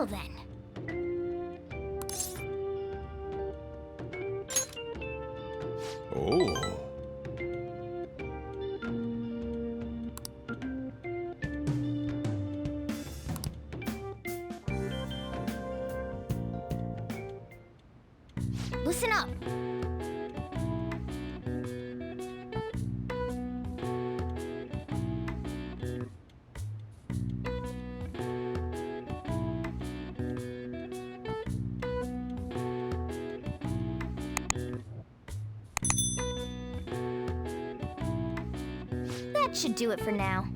Now then. Oh. Listen up. That should do it for now.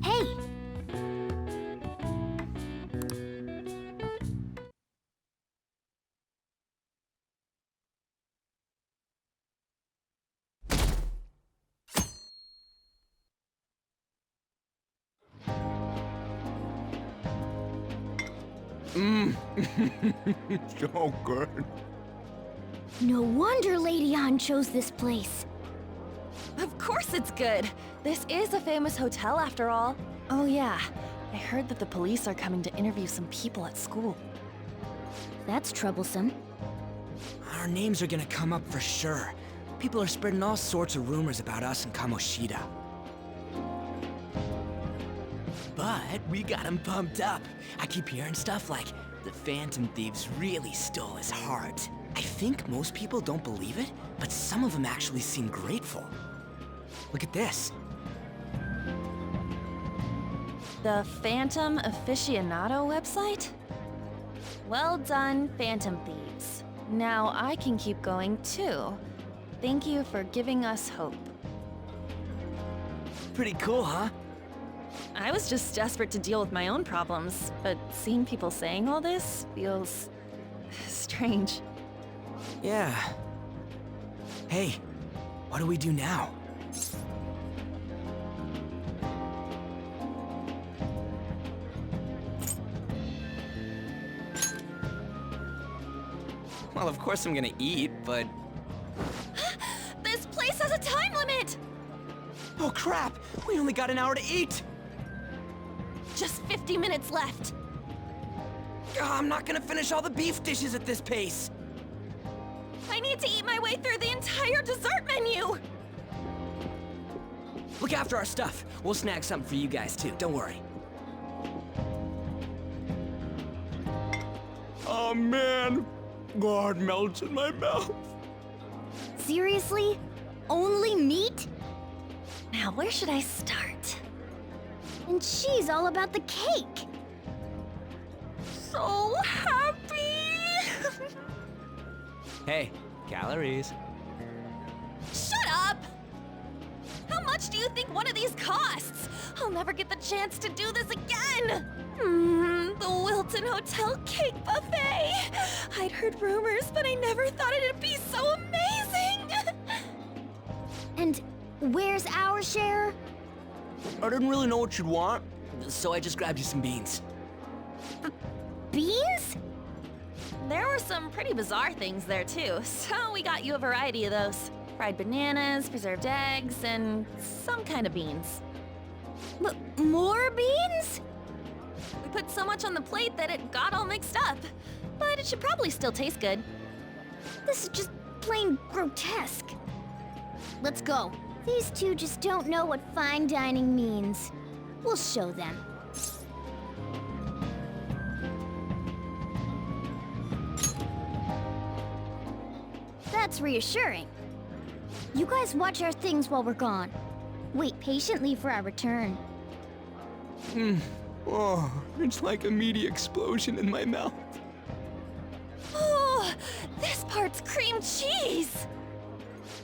Hey! So good. No wonder Lady An chose this place. Of course it's good. This is a famous hotel after all. Oh yeah, I heard that the police are coming to interview some people at school. That's troublesome. Our names are gonna come up for sure. People are spreading all sorts of rumors about us and Kamoshida. But we got him pumped up. I keep hearing stuff like, the Phantom Thieves really stole his heart. I think most people don't believe it, but some of them actually seem grateful. Look at this. The Phantom Aficionado website? Well done, Phantom Thieves. Now I can keep going too. Thank you for giving us hope. Pretty cool, huh? I was just desperate to deal with my own problems, but seeing people saying all this feels strange. Yeah. Hey, what do we do now? Well, of course I'm gonna eat, but... This place has a time limit! Oh crap! We only got an hour to eat! Just 50 minutes left. I'm not gonna finish all the beef dishes at this pace! I need to eat my way through the entire dessert menu! Look after our stuff. We'll snag something for you guys too, don't worry. Oh man, God melts in my mouth. Seriously? Only meat? Now, where should I start? And she's all about the cake. So happy! Hey, calories. Shut up! How much do you think one of these costs? I'll never get the chance to do this again! The Wilton Hotel Cake Buffet! I'd heard rumors, but I never thought it'd be so amazing! And where's our share? I didn't really know what you'd want, so I just grabbed you some beans. Beans? There were some pretty bizarre things there too, so we got you a variety of those. Fried bananas, preserved eggs, and some kind of beans. More beans? We put so much on the plate that it got all mixed up. But it should probably still taste good. This is just plain grotesque. Let's go. These two just don't know what fine dining means. We'll show them. That's reassuring. You guys watch our things while we're gone. Wait patiently for our return. Oh, it's like a meaty explosion in my mouth. Oh, this part's cream cheese!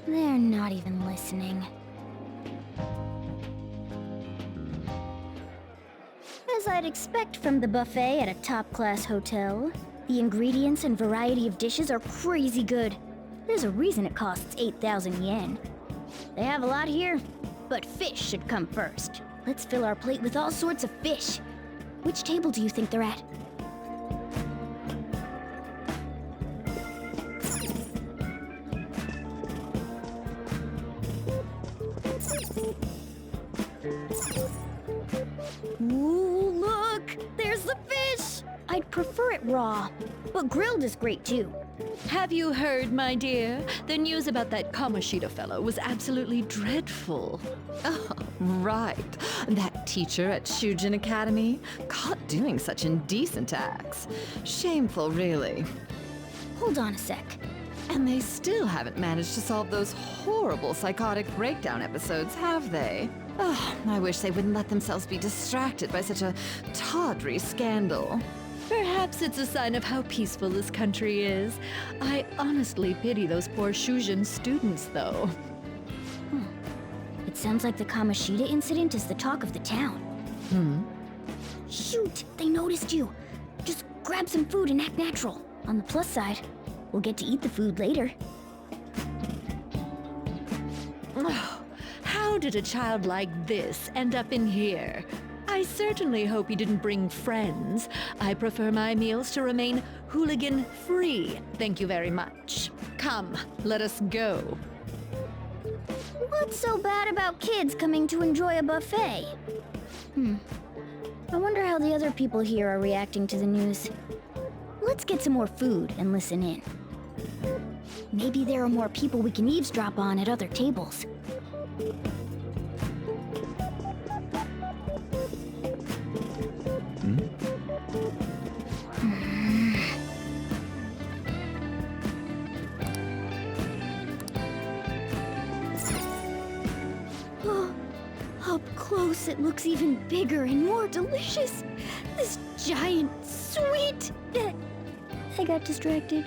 They're not even listening. As I'd expect from the buffet at a top-class hotel, the ingredients and variety of dishes are crazy good. There's a reason it costs 8,000 yen. They have a lot here. But fish should come first. Let's fill our plate with all sorts of fish. Which table do you think they're at? Ooh, look! There's the fish! I'd prefer it raw, but grilled is great too. Have you heard, my dear? The news about that Kamoshida fellow was absolutely dreadful. Oh, right. That teacher at Shujin Academy, caught doing such indecent acts. Shameful, really. Hold on a sec. And they still haven't managed to solve those horrible psychotic breakdown episodes, have they? Oh, I wish they wouldn't let themselves be distracted by such a tawdry scandal. Perhaps it's a sign of how peaceful this country is. I honestly pity those poor Shujin students, though. It sounds like the Kamoshida incident is the talk of the town. Shoot, they noticed you. Just grab some food and act natural. On the plus side, we'll get to eat the food later. Oh, how did a child like this end up in here? I certainly hope he didn't bring friends. I prefer my meals to remain hooligan-free. Thank you very much. Come, let us go. What's so bad about kids coming to enjoy a buffet? I wonder how the other people here are reacting to the news. Let's get some more food and listen in. Maybe there are more people we can eavesdrop on at other tables. Up close, it looks even bigger and more delicious. This giant, sweet... I got distracted.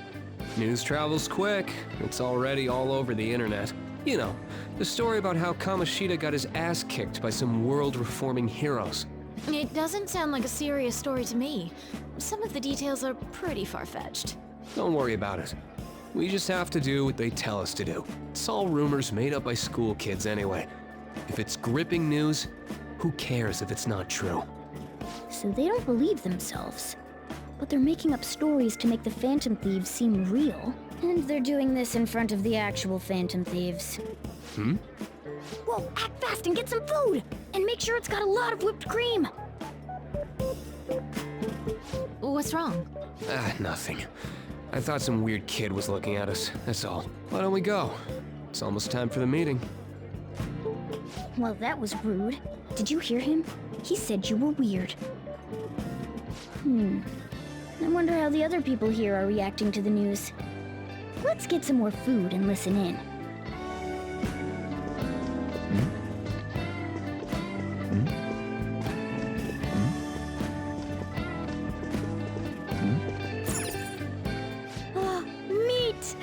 News travels quick. It's already all over the internet. You know, the story about how Kamoshida got his ass kicked by some world-reforming heroes. It doesn't sound like a serious story to me. Some of the details are pretty far-fetched. Don't worry about it. We just have to do what they tell us to do. It's all rumors made up by school kids anyway. If it's gripping news, who cares if it's not true? So they don't believe themselves. But they're making up stories to make the Phantom Thieves seem real. And they're doing this in front of the actual Phantom Thieves. Whoa, act fast and get some food! And make sure it's got a lot of whipped cream! What's wrong? Nothing. I thought some weird kid was looking at us, that's all. Why don't we go? It's almost time for the meeting. Well, that was rude. Did you hear him? He said you were weird. I wonder how the other people here are reacting to the news. Let's get some more food and listen in. Meat!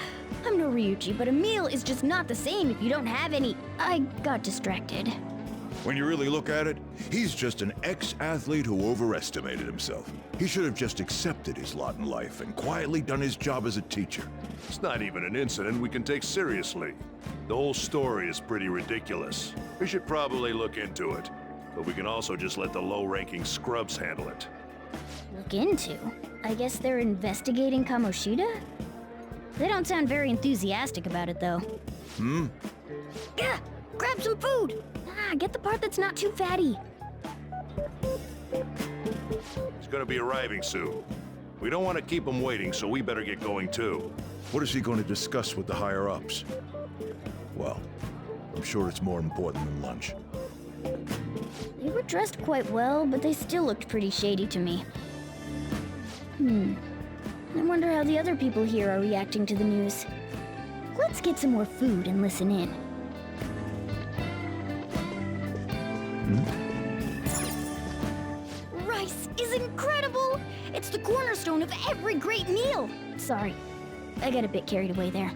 I'm no Ryuji, but a meal is just not the same if you don't have any. I got distracted. When you really look at it, he's just an ex-athlete who overestimated himself. He should have just accepted his lot in life and quietly done his job as a teacher. It's not even an incident we can take seriously. The whole story is pretty ridiculous. We should probably look into it, but we can also just let the low-ranking scrubs handle it. Look into? I guess they're investigating Kamoshida? They don't sound very enthusiastic about it, though. Gah! Grab some food! Get the part that's not too fatty. He's gonna be arriving soon. We don't want to keep him waiting, so we better get going too. What is he going to discuss with the higher-ups? Well, I'm sure it's more important than lunch. They were dressed quite well, but they still looked pretty shady to me. I wonder how the other people here are reacting to the news. Let's get some more food and listen in. Rice is incredible! It's the cornerstone of every great meal! Sorry, I got a bit carried away there.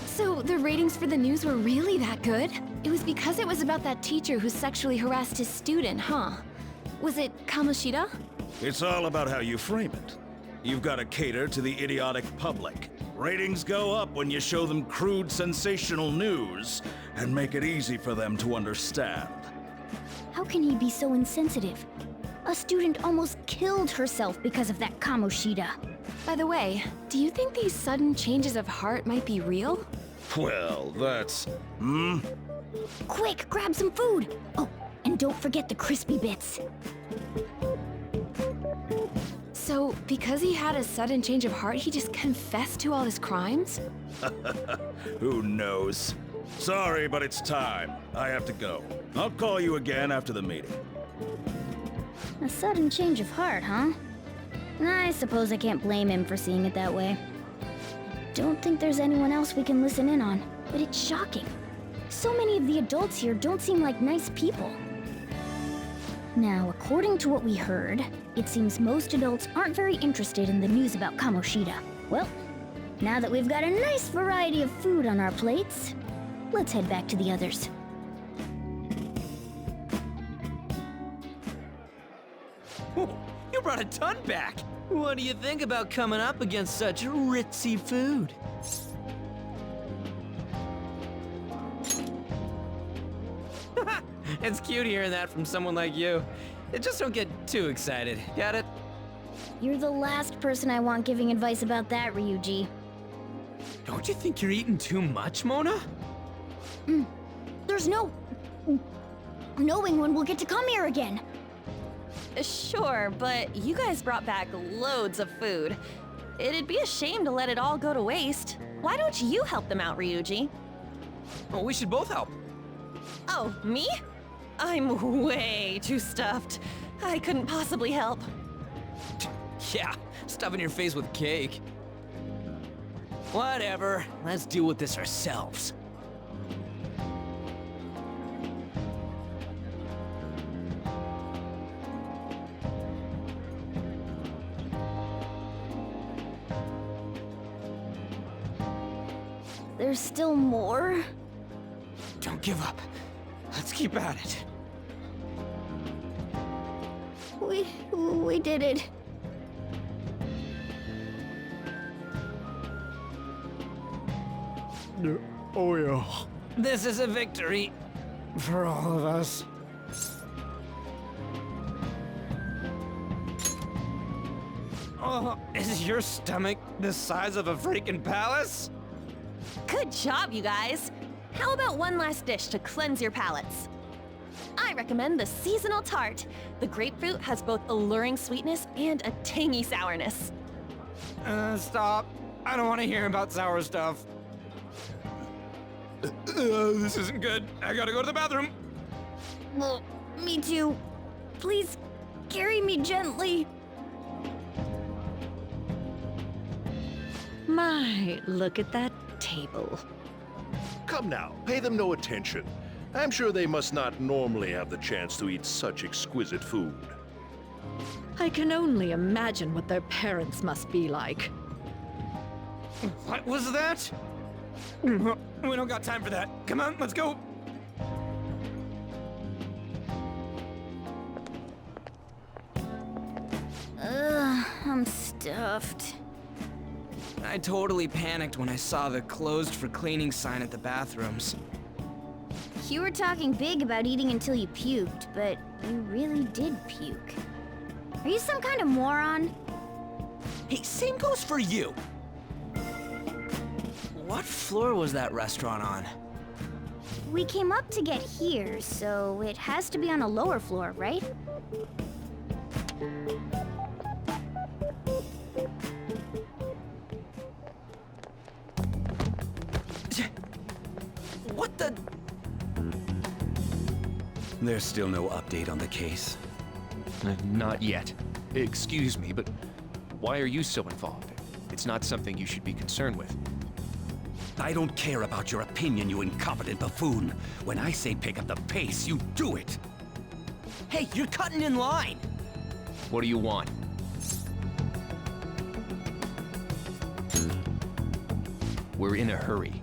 So the ratings for the news were really that good? It was because it was about that teacher who sexually harassed his student, huh? Was it Kamoshida? It's all about how you frame it. You've got to cater to the idiotic public. Ratings go up when you show them crude, sensational news. and make it easy for them to understand. How can he be so insensitive? A student almost killed herself because of that Kamoshida. By the way, do you think these sudden changes of heart might be real? Well, that's... Quick, grab some food! Oh, and don't forget the crispy bits. So, because he had a sudden change of heart, he just confessed to all his crimes? Who knows? Sorry, but it's time. I have to go. I'll call you again after the meeting. A sudden change of heart, huh? I suppose I can't blame him for seeing it that way. Don't think there's anyone else we can listen in on, but it's shocking. So many of the adults here don't seem like nice people. Now, according to what we heard, it seems most adults aren't very interested in the news about Kamoshida. Well, now that we've got a nice variety of food on our plates, let's head back to the others. You brought a ton back! What do you think about coming up against such ritzy food? It's cute hearing that from someone like you. Just don't get too excited, got it? You're the last person I want giving advice about that, Ryuji. Don't you think you're eating too much, Mona? There's no knowing when we'll get to come here again. Sure, but you guys brought back loads of food. It'd be a shame to let it all go to waste. Why don't you help them out, Ryuji? Well, we should both help. Oh, me? I'm way too stuffed. I couldn't possibly help. Yeah, stuffing your face with cake. Whatever, let's deal with this ourselves. There's still more? Don't give up. Let's keep at it. We did it. Oh yeah. This is a victory for all of us. Oh, is your stomach the size of a freaking palace? Good job, you guys. How about one last dish to cleanse your palates? I recommend the seasonal tart. The grapefruit has both alluring sweetness and a tangy sourness. Stop. I don't want to hear about sour stuff. This isn't good. I gotta go to the bathroom. Well, me too. Please, carry me gently. My, look at that table. Come now, pay them no attention. I'm sure they must not normally have the chance to eat such exquisite food. I can only imagine what their parents must be like. What was that? We don't got time for that. Come on, let's go. I'm stuffed. I totally panicked when I saw the closed for cleaning sign at the bathrooms. You were talking big about eating until you puked, but you really did puke. Are you some kind of moron? Hey, same goes for you. What floor was that restaurant on? We came up to get here, so it has to be on a lower floor, right? What the? There's still no update on the case. Not yet. Excuse me, but why are you so involved? It's not something you should be concerned with. I don't care about your opinion, you incompetent buffoon. When I say pick up the pace, you do it. Hey, you're cutting in line. What do you want? We're in a hurry.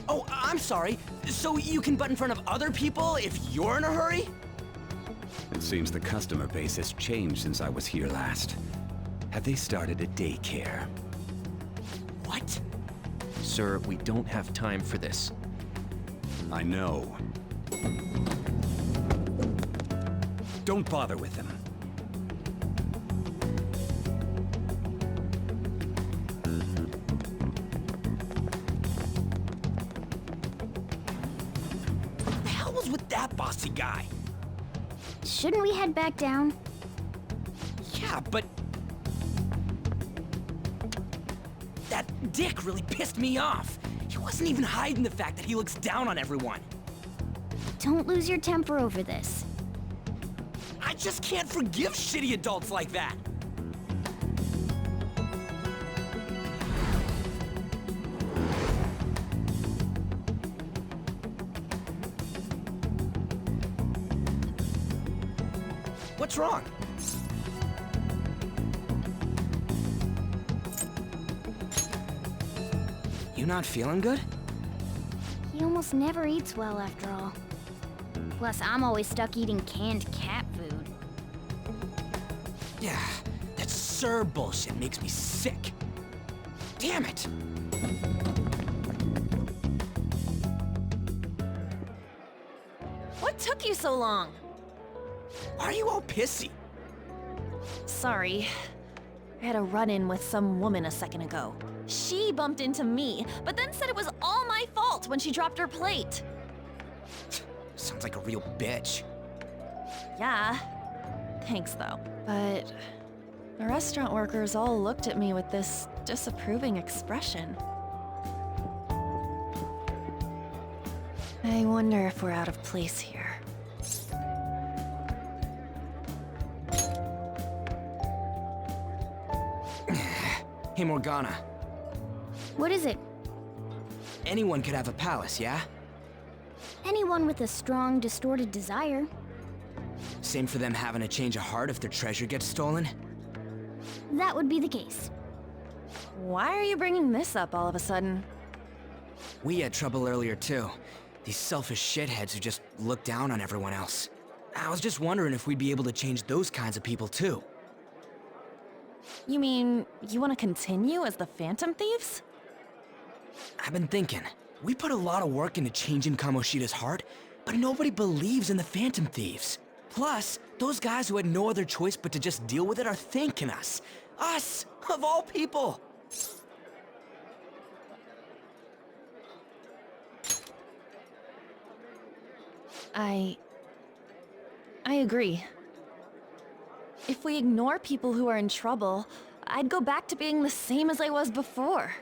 Oh, I'm sorry. So you can butt in front of other people if you're in a hurry? It seems the customer base has changed since I was here last. Have they started a daycare? What? Sir, we don't have time for this. I know. Don't bother with him. What the hell was with that bossy guy? Shouldn't we head back down? Yeah, but... that dick really pissed me off. He wasn't even hiding the fact that he looks down on everyone. Don't lose your temper over this. I just can't forgive shitty adults like that. What's wrong? You not feeling good? He almost never eats well after all. Plus, I'm always stuck eating canned cat food. Yeah, that Sir bullshit makes me sick. Damn it! What took you so long? Why are you all pissy? Sorry. I had a run-in with some woman a second ago. She bumped into me, but then said it was all my fault when she dropped her plate. Sounds like a real bitch. Yeah. Thanks, though. But the restaurant workers all looked at me with this disapproving expression. I wonder if we're out of place here. Hey, Morgana. What is it? Anyone could have a palace, yeah? Anyone with a strong, distorted desire. Same for them having a change of heart if their treasure gets stolen? That would be the case. Why are you bringing this up all of a sudden? We had trouble earlier, too. These selfish shitheads who just look down on everyone else. I was just wondering if we'd be able to change those kinds of people, too. You mean, you want to continue as the Phantom Thieves? I've been thinking. We put a lot of work into changing Kamoshida's heart, but nobody believes in the Phantom Thieves. Plus, those guys who had no other choice but to just deal with it are thanking us. Us, of all people! I agree. If we ignore people who are in trouble, I'd go back to being the same as I was before.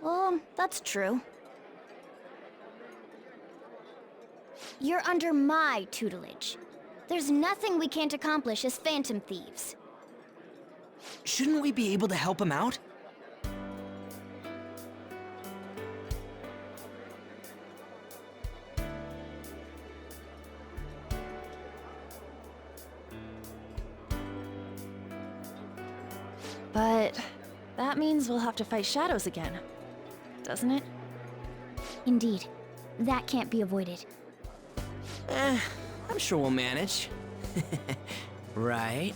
Well, that's true. You're under my tutelage. There's nothing we can't accomplish as Phantom Thieves. Shouldn't we be able to help him out? But that means we'll have to fight shadows again, doesn't it? Indeed. That can't be avoided. I'm sure we'll manage. Right?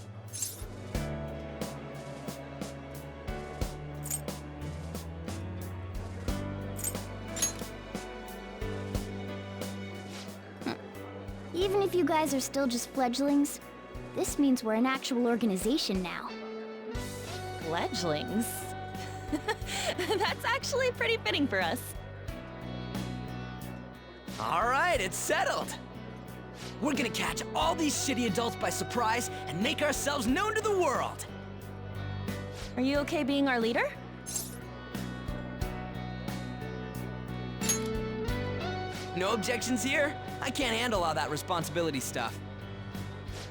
Even if you guys are still just fledglings, this means we're an actual organization now. Fledglings? That's actually pretty fitting for us. All right, it's settled. We're gonna catch all these shitty adults by surprise and make ourselves known to the world. Are you okay being our leader? No objections here? I can't handle all that responsibility stuff.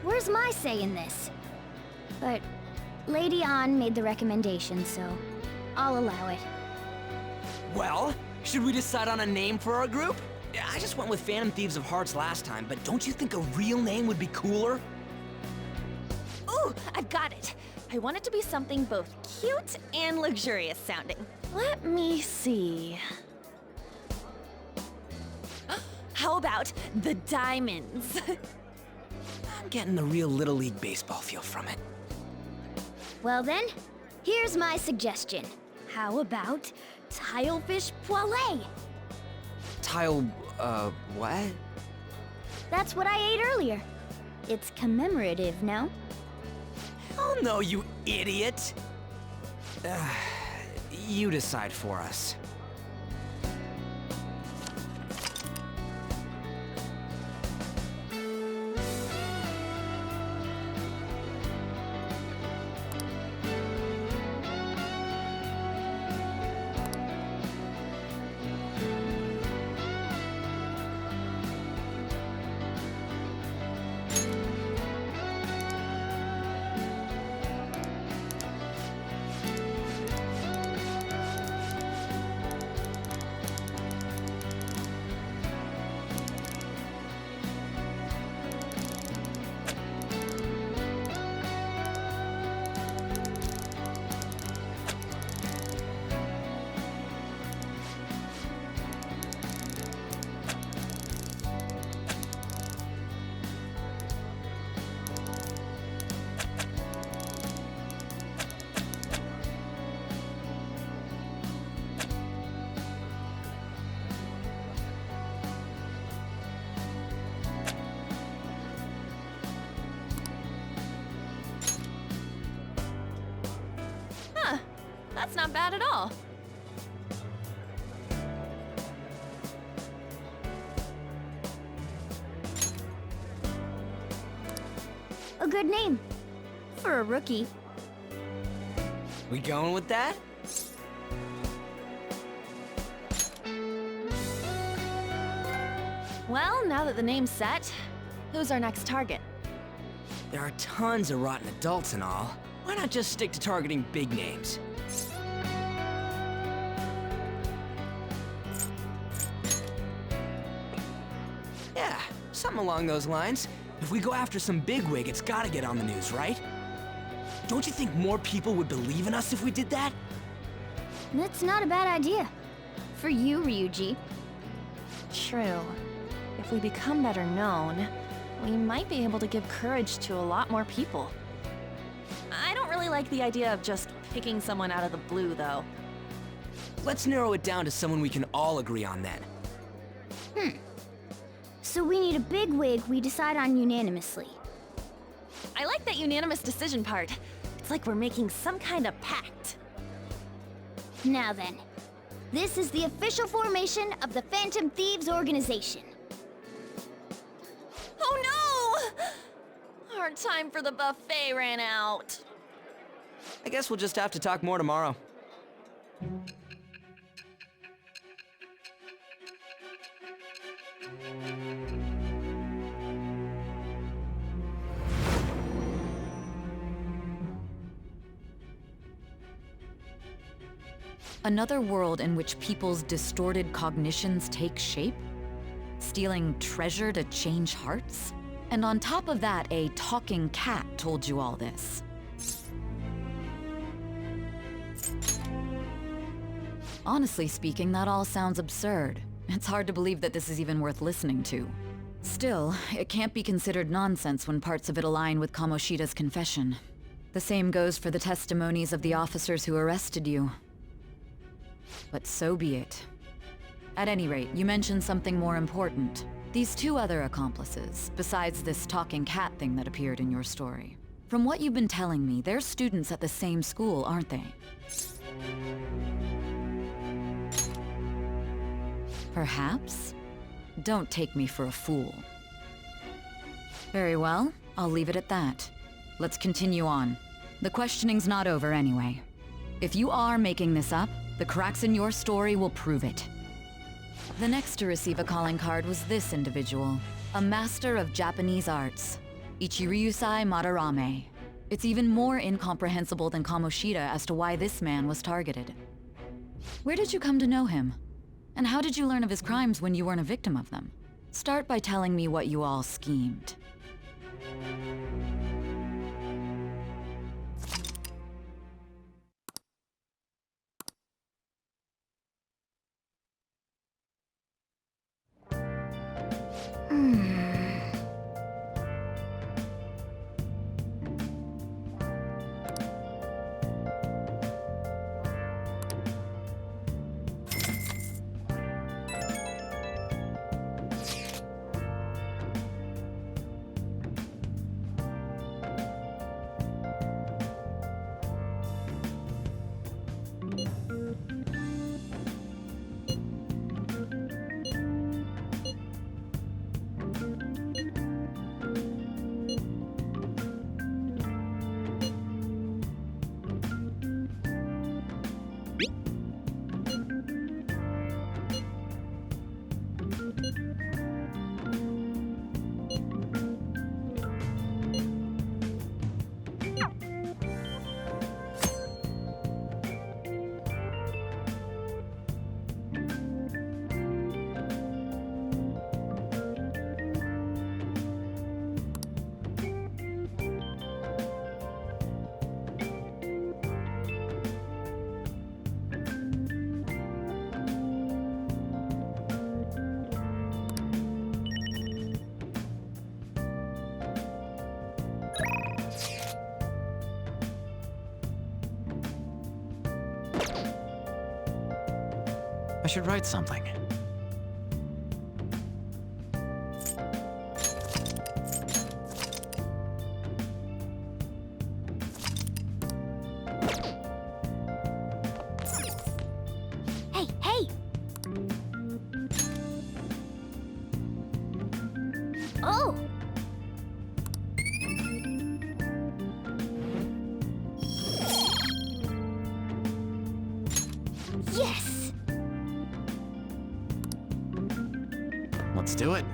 Where's my say in this? But Lady An made the recommendation, so I'll allow it. Well, should we decide on a name for our group? I just went with Phantom Thieves of Hearts last time, but don't you think a real name would be cooler? Ooh, I've got it. I want it to be something both cute and luxurious sounding. Let me see. How about the Diamonds? I'm getting the real Little League Baseball feel from it. Well then, here's my suggestion. How about Tilefish Poêlée? What? That's what I ate earlier. It's commemorative, no? Oh no, you idiot! You decide for us. That's not bad at all. A good name. For a rookie. We going with that? Well, now that the name's set, who's our next target? There are tons of rotten adults and all. Why not just stick to targeting big names? Yeah, something along those lines. If we go after some bigwig, it's gotta get on the news, right? Don't you think more people would believe in us if we did that? That's not a bad idea. For you, Ryuji. True. If we become better known, we might be able to give courage to a lot more people. I don't really like the idea of just picking someone out of the blue, though. Let's narrow it down to someone we can all agree on then. So we need a big wig we decide on unanimously. I like that unanimous decision part. It's like we're making some kind of pact. Now then, this is the official formation of the Phantom Thieves organization. Oh no! Our time for the buffet ran out. I guess we'll just have to talk more tomorrow. Another world in which people's distorted cognitions take shape? Stealing treasure to change hearts? And on top of that, a talking cat told you all this. Honestly speaking, that all sounds absurd. It's hard to believe that this is even worth listening to. Still, it can't be considered nonsense when parts of it align with Kamoshida's confession. The same goes for the testimonies of the officers who arrested you. But so be it. At any rate, you mentioned something more important. These two other accomplices, besides this talking cat thing that appeared in your story. From what you've been telling me, they're students at the same school, aren't they? Perhaps? Don't take me for a fool. Very well, I'll leave it at that. Let's continue on. The questioning's not over anyway. If you are making this up, the cracks in your story will prove it. The next to receive a calling card was this individual, a master of Japanese arts, Ichiryusai Madarame. It's even more incomprehensible than Kamoshida as to why this man was targeted. Where did you come to know him? And how did you learn of his crimes when you weren't a victim of them? Start by telling me what you all schemed. should write something. Hey, hey! Oh! Yes! Let's do it.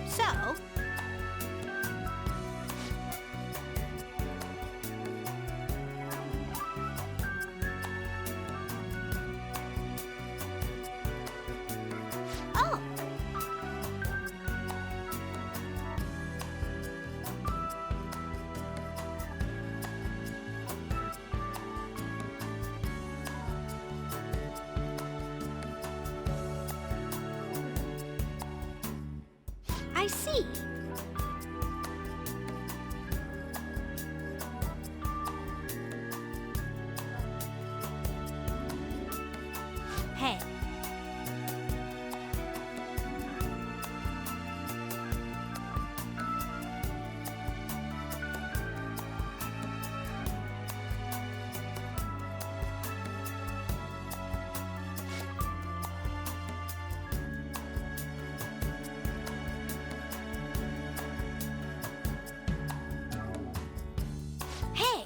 So, oh, I see. Hey. Hey.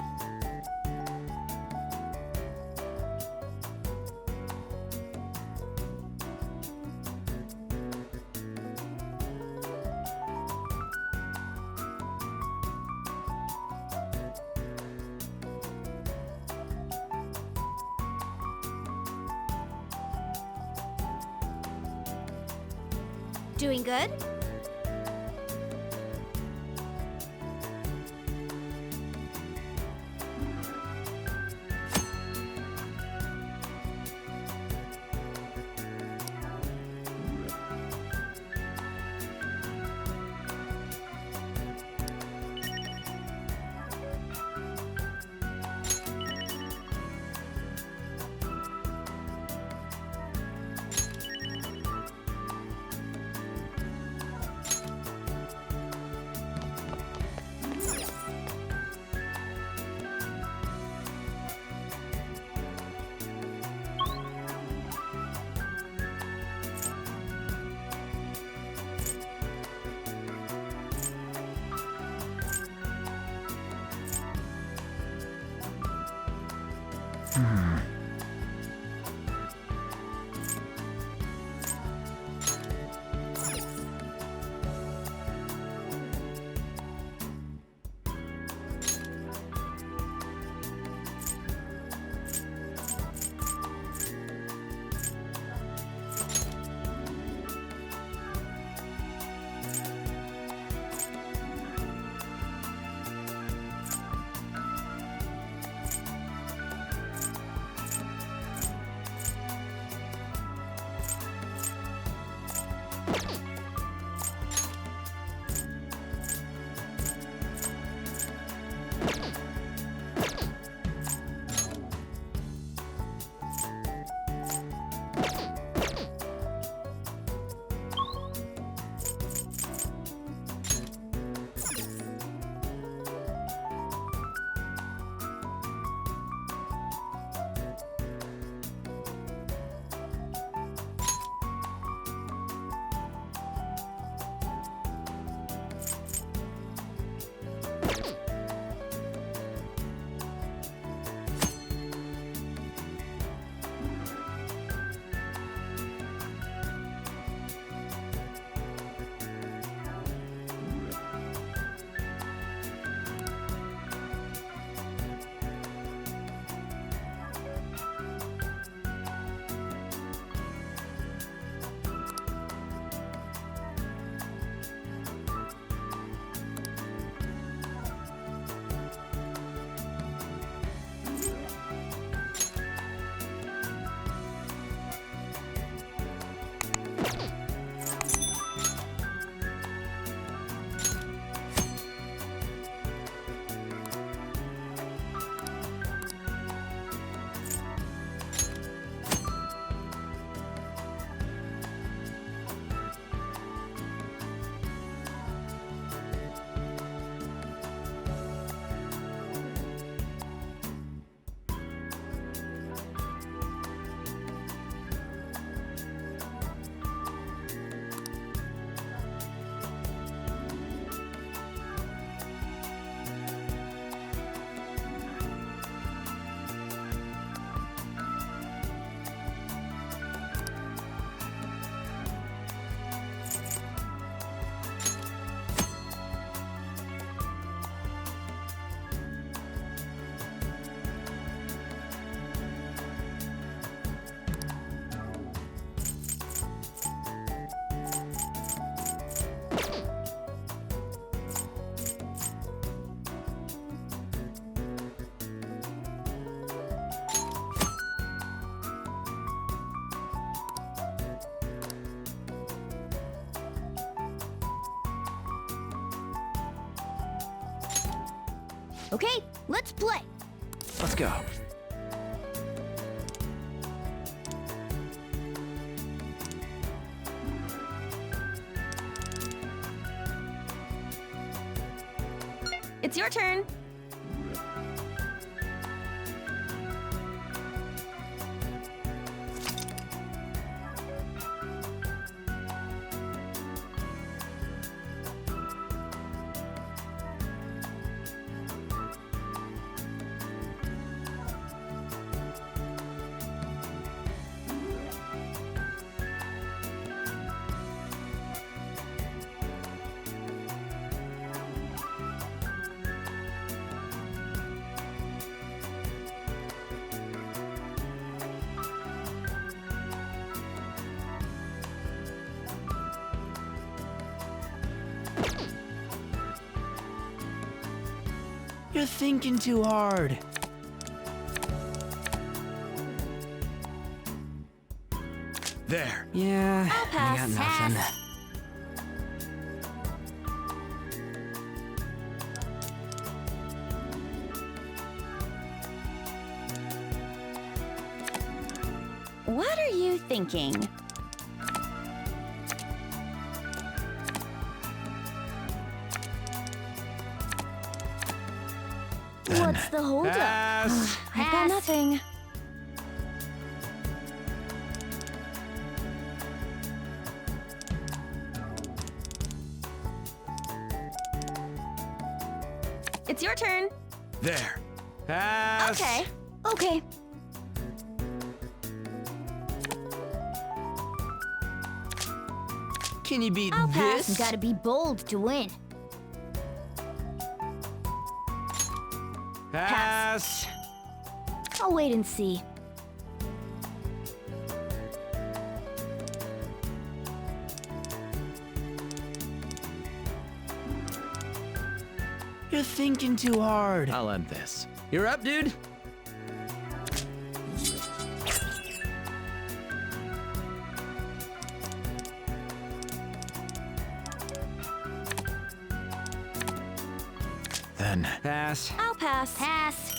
Doing good? Okay, let's play. Let's go. It's your turn. You're thinking too hard. There. Yeah, I'll I pass. got nothing. Pass. What are you thinking? What's the holdup? Pass. I've got nothing. It's your turn. There. Pass. Okay. Okay. Can you beat I'll pass. this? Gotta be bold to win. Pass. I'll wait and see. You're thinking too hard. I'll end this. You're up, dude. Then, Pass. I'll pass. Pass.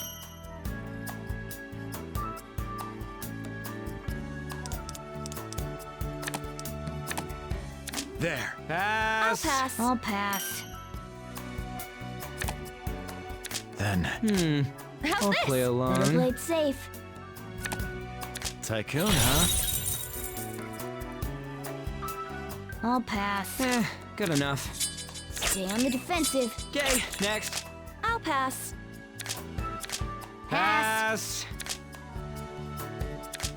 There. I'll Pass. pass. I'll pass. then, How's I'll this? play Better along. play it safe. Tycoon, huh? I'll pass. Good enough. Stay on the defensive. Okay, next. I'll pass. Pass.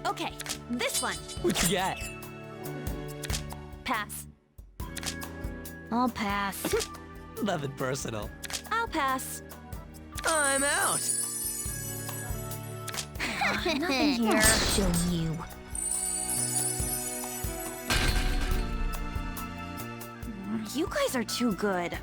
Okay, this one. What you got? Pass. I'll pass. Love it personal. I'll pass. I'm out. Nothing here. Show you. You guys are too good.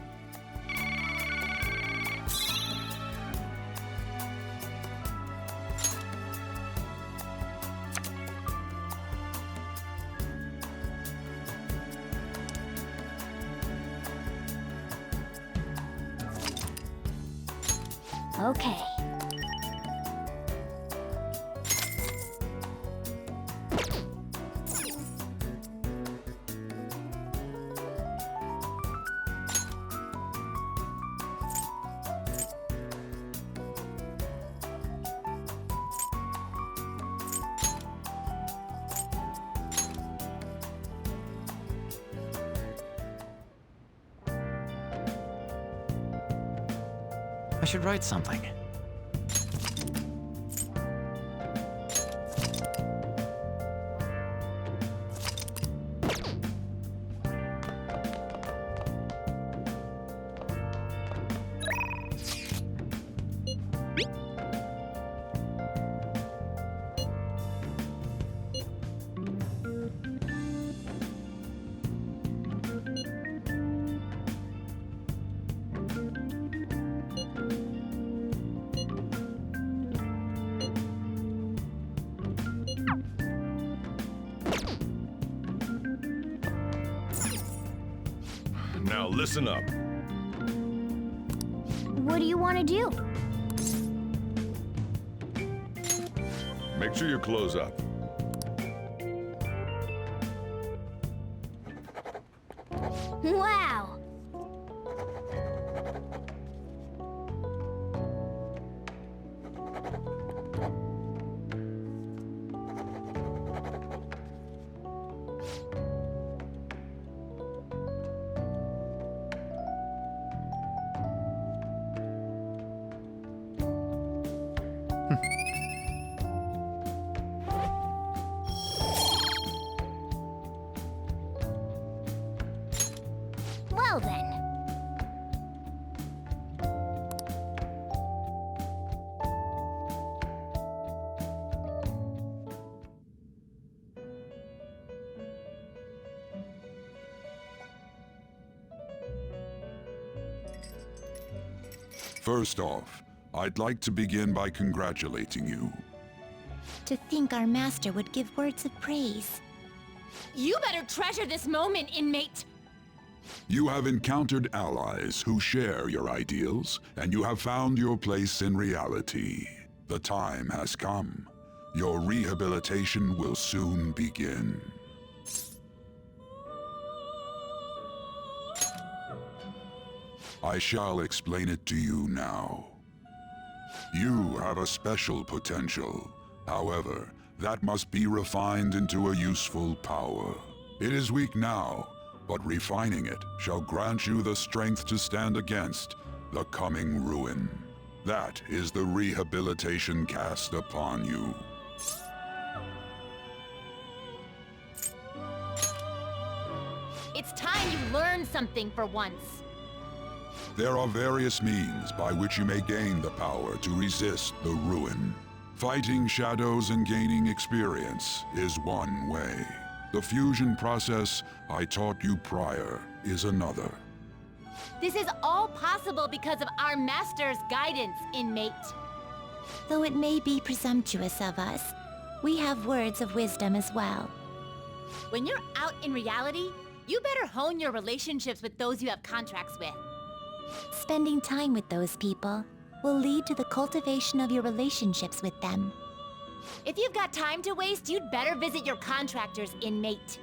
Okay. I should write something. Now listen up. What do you want to do? Make sure you close up. Wow! Well then. First off, I'd like to begin by congratulating you. To think our master would give words of praise. You better treasure this moment, inmate! You have encountered allies who share your ideals, and you have found your place in reality. The time has come. Your rehabilitation will soon begin. I shall explain it to you now. You have a special potential. However, that must be refined into a useful power. It is weak now, but refining it shall grant you the strength to stand against the coming ruin. That is the rehabilitation cast upon you. It's time you learned something for once. There are various means by which you may gain the power to resist the ruin. Fighting shadows and gaining experience is one way. The fusion process I taught you prior is another. This is all possible because of our master's guidance, inmate. Though it may be presumptuous of us, we have words of wisdom as well. When you're out in reality, you better hone your relationships with those you have contracts with. Spending time with those people will lead to the cultivation of your relationships with them. If you've got time to waste, you'd better visit your contractors, inmate.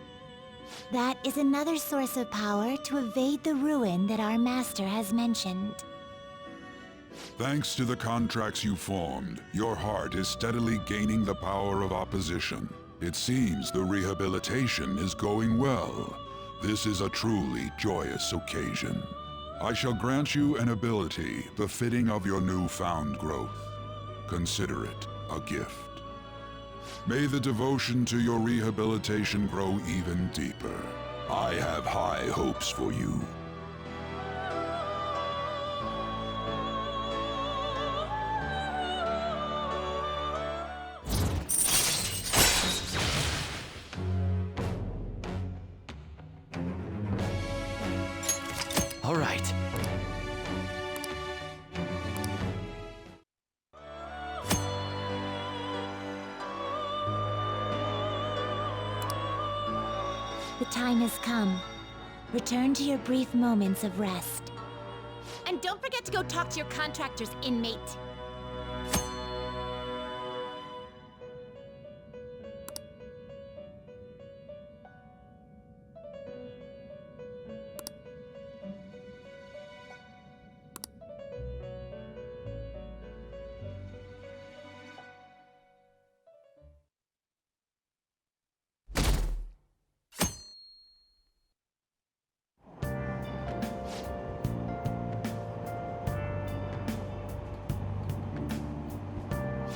That is another source of power to evade the ruin that our master has mentioned. Thanks to the contracts you formed, your heart is steadily gaining the power of opposition. It seems the rehabilitation is going well. This is a truly joyous occasion. I shall grant you an ability befitting of your newfound growth. Consider it a gift. May the devotion to your rehabilitation grow even deeper. I have high hopes for you. All right. The time has come. Return to your brief moments of rest. And don't forget to go talk to your contractors, inmate.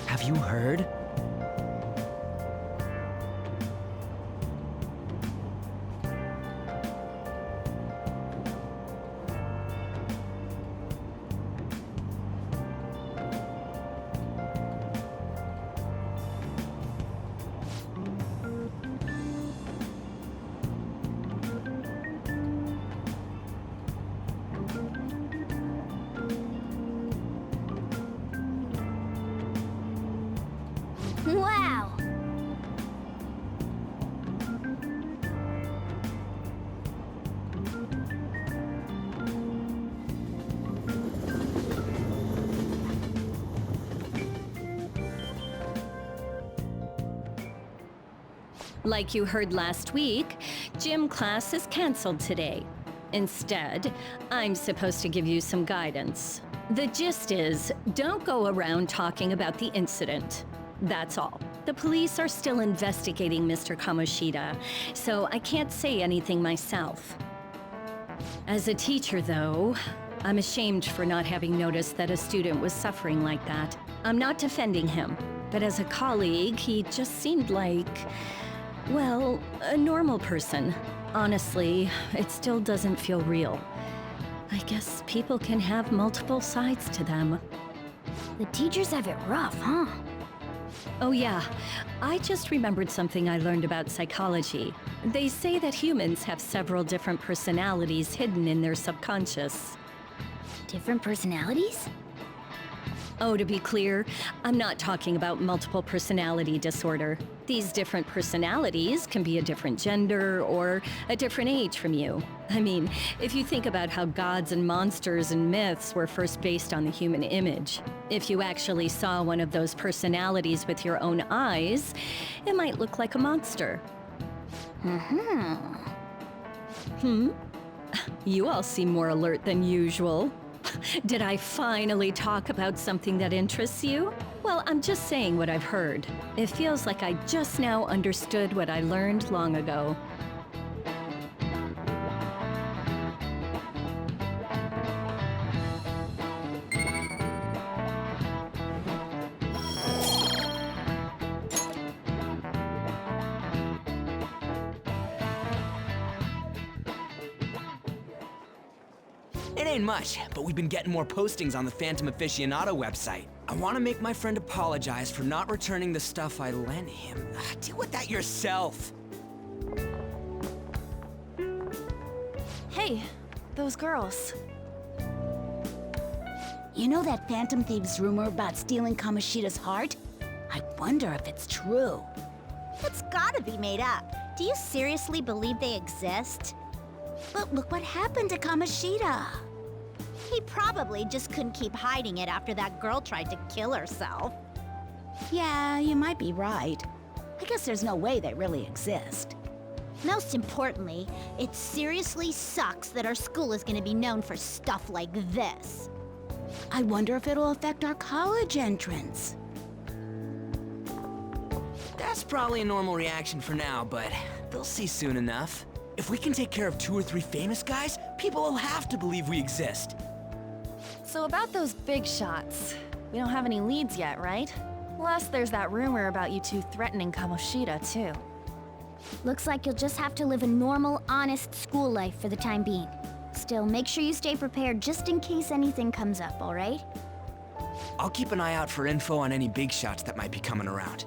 Have you heard? Wow! Like you heard last week, gym class is canceled today. Instead, I'm supposed to give you some guidance. The gist is, don't go around talking about the incident. That's all. The police are still investigating Mr. Kamoshida, so I can't say anything myself. As a teacher, though, I'm ashamed for not having noticed that a student was suffering like that. I'm not defending him, but as a colleague, he just seemed like, well, a normal person. Honestly, it still doesn't feel real. I guess people can have multiple sides to them. The teachers have it rough, huh? Oh yeah, I just remembered something I learned about psychology. They say that humans have several different personalities hidden in their subconscious. Different personalities? Oh, to be clear, I'm not talking about multiple personality disorder. These different personalities can be a different gender or a different age from you. I mean, if you think about how gods and monsters and myths were first based on the human image, if you actually saw one of those personalities with your own eyes, it might look like a monster. You all seem more alert than usual. Did I finally talk about something that interests you? Well, I'm just saying what I've heard. It feels like I just now understood what I learned long ago. It ain't much, but we've been getting more postings on the Phantom Aficionado website. I want to make my friend apologize for not returning the stuff I lent him. Deal with that yourself. Hey, those girls. You know that Phantom Thieves rumor about stealing Kamoshida's heart? I wonder if it's true. It's gotta be made up. Do you seriously believe they exist? But look what happened to Kamoshida. He probably just couldn't keep hiding it after that girl tried to kill herself. Yeah, you might be right. I guess there's no way they really exist. Most importantly, it seriously sucks that our school is gonna be known for stuff like this. I wonder if it'll affect our college entrance. That's probably a normal reaction for now, but they'll see soon enough. If we can take care of 2 or 3 famous guys, people will have to believe we exist. So about those big shots, we don't have any leads yet, right? Plus, there's that rumor about you two threatening Kamoshida, too. Looks like you'll just have to live a normal, honest school life for the time being. Still, make sure you stay prepared just in case anything comes up, all right? I'll keep an eye out for info on any big shots that might be coming around.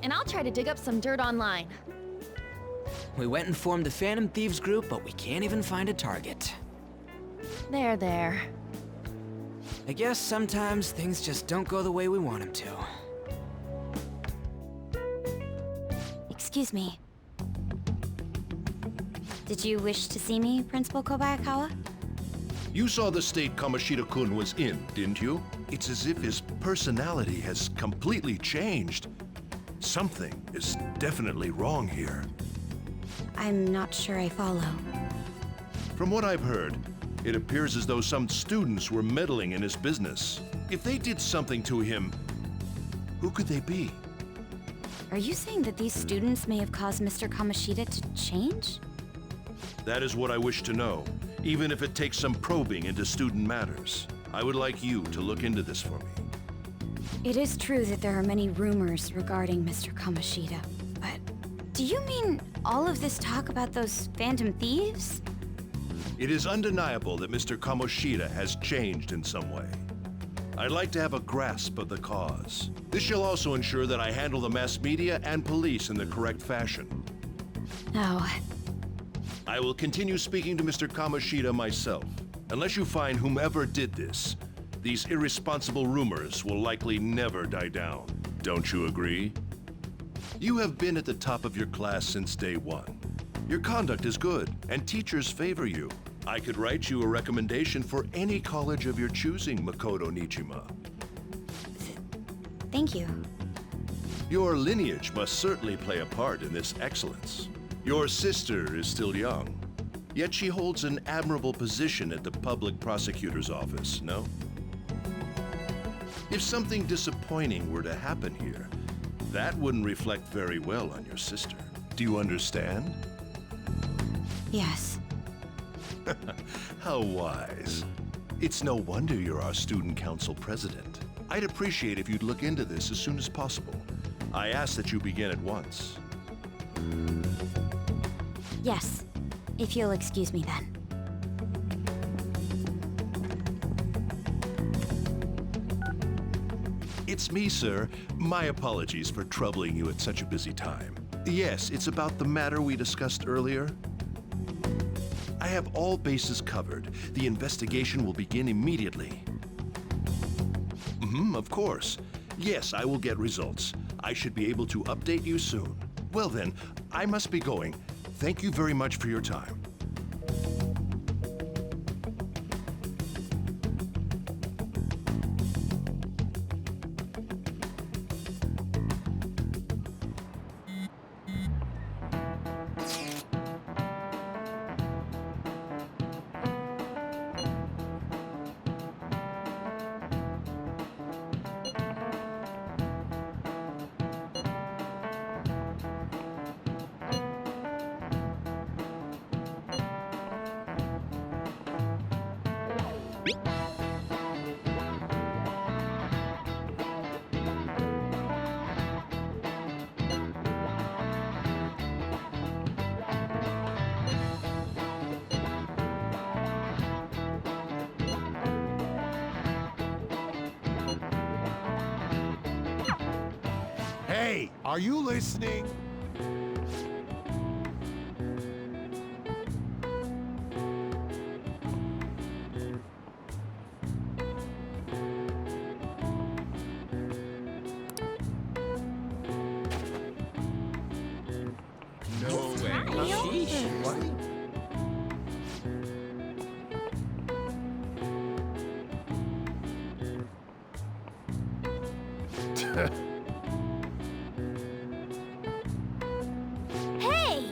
And I'll try to dig up some dirt online. We went and formed the Phantom Thieves group, but we can't even find a target. There. I guess sometimes things just don't go the way we want them to. Excuse me. Did you wish to see me, Principal Kobayakawa? You saw the state Kamoshida-kun was in, didn't you? It's as if his personality has completely changed. Something is definitely wrong here. I'm not sure I follow. From what I've heard, it appears as though some students were meddling in his business. If they did something to him, who could they be? Are you saying that these students may have caused Mr. Kamoshida to change? That is what I wish to know, even if it takes some probing into student matters. I would like you to look into this for me. It is true that there are many rumors regarding Mr. Kamoshida, but do you mean all of this talk about those Phantom Thieves? It is undeniable that Mr. Kamoshida has changed in some way. I'd like to have a grasp of the cause. This shall also ensure that I handle the mass media and police in the correct fashion. Oh. I will continue speaking to Mr. Kamoshida myself. Unless you find whomever did this, these irresponsible rumors will likely never die down. Don't you agree? You have been at the top of your class since day one. Your conduct is good, and teachers favor you. I could write you a recommendation for any college of your choosing, Makoto Nijima. Thank you. Your lineage must certainly play a part in this excellence. Your sister is still young, yet she holds an admirable position at the public prosecutor's office, no? If something disappointing were to happen here, that wouldn't reflect very well on your sister. Do you understand? Yes. How wise. It's no wonder you're our student council president. I'd appreciate if you'd look into this as soon as possible. I ask that you begin at once. Yes, if you'll excuse me then. It's me, sir. My apologies for troubling you at such a busy time. Yes, it's about the matter we discussed earlier. I have all bases covered. The investigation will begin immediately. Of course. Yes, I will get results. I should be able to update you soon. Well then, I must be going. Thank you very much for your time. Hey, are you listening? No way. What? Hey!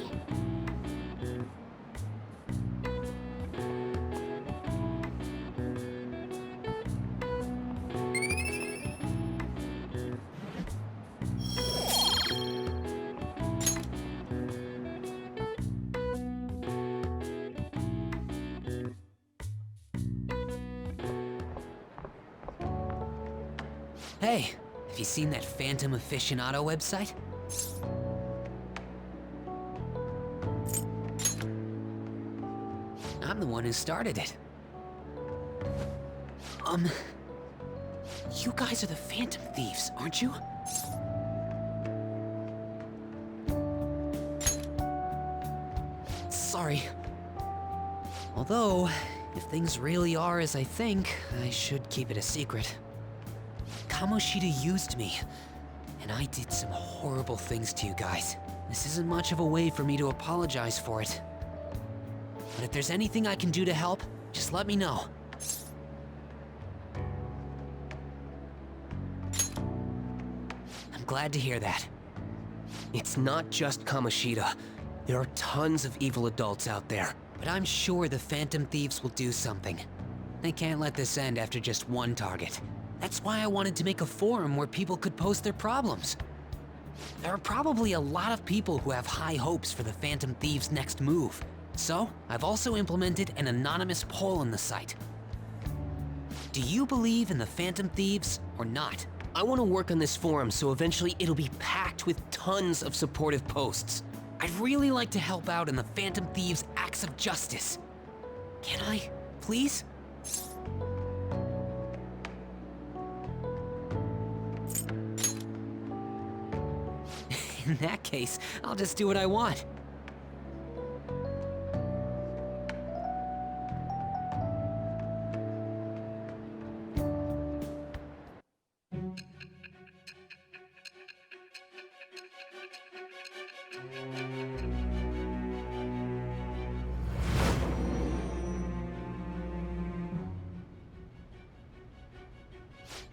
Hey, have you seen that Phantom Aficionado website? I'm the one who started it. You guys are the Phantom Thieves, aren't you? Sorry. Although, if things really are as I think, I should keep it a secret. Kamoshida used me, and I did some horrible things to you guys. This isn't much of a way for me to apologize for it. But if there's anything I can do to help, just let me know. I'm glad to hear that. It's not just Kamoshida. There are tons of evil adults out there. But I'm sure the Phantom Thieves will do something. They can't let this end after just one target. That's why I wanted to make a forum where people could post their problems. There are probably a lot of people who have high hopes for the Phantom Thieves' next move. So, I've also implemented an anonymous poll on the site. Do you believe in the Phantom Thieves or not? I want to work on this forum so eventually it'll be packed with tons of supportive posts. I'd really like to help out in the Phantom Thieves' acts of justice. Can I, please? In that case, I'll just do what I want.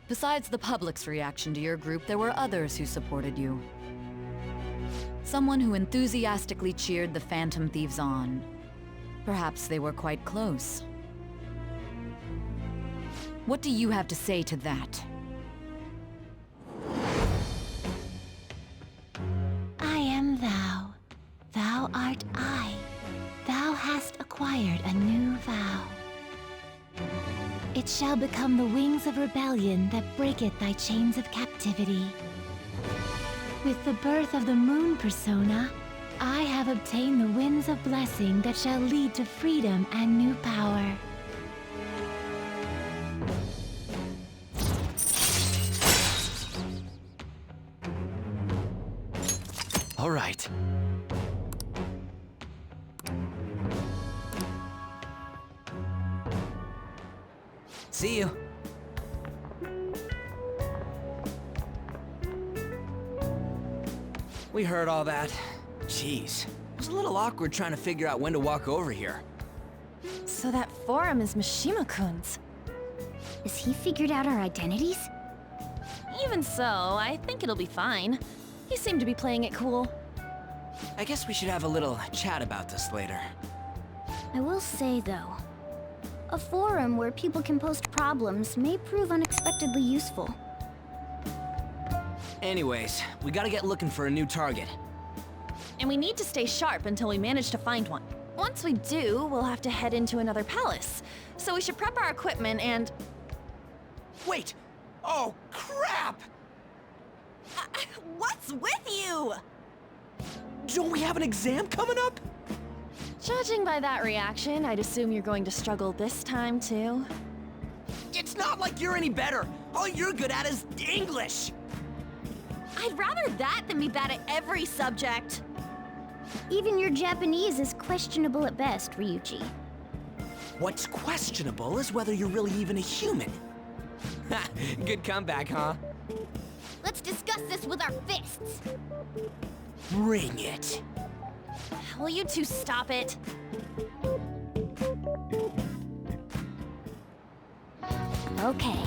Besides the public's reaction to your group, there were others who supported you. Someone who enthusiastically cheered the Phantom Thieves on. Perhaps they were quite close. What do you have to say to that? I am thou. Thou art I. Thou hast acquired a new vow. It shall become the wings of rebellion that breaketh thy chains of captivity. With the birth of the moon persona, I have obtained the winds of blessing that shall lead to freedom and new power. All right. See you. We heard all that. Jeez. It was a little awkward trying to figure out when to walk over here. So that forum is Mishima-kun's. Has he figured out our identities? Even so, I think it'll be fine. He seemed to be playing it cool. I guess we should have a little chat about this later. I will say, though, a forum where people can post problems may prove unexpectedly useful. Anyways, we gotta get looking for a new target. And we need to stay sharp until we manage to find one. Once we do, we'll have to head into another palace. So we should prep our equipment and... Wait! Oh, crap! What's with you? Don't we have an exam coming up? Judging by that reaction, I'd assume you're going to struggle this time, too. It's not like you're any better. All you're good at is English. I'd rather that than be bad at every subject. Even your Japanese is questionable at best, Ryuji. What's questionable is whether you're really even a human. Ha! Good comeback, huh? Let's discuss this with our fists. Bring it. Will you two stop it? Okay.